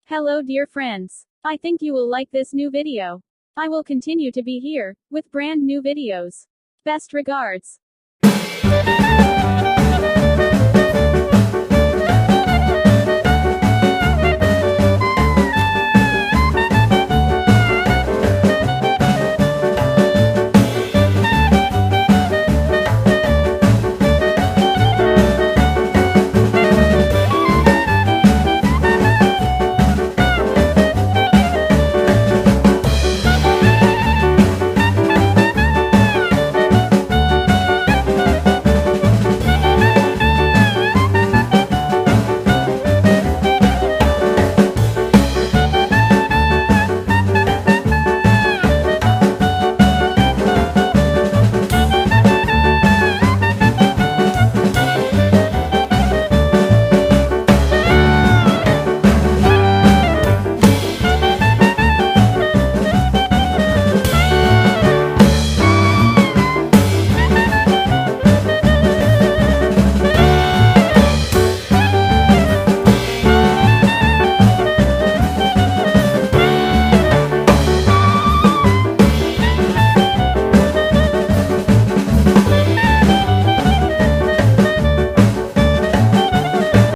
Hello dear friends. I think you will like this new video. I will continue to be here, with brand new videos. Best regards.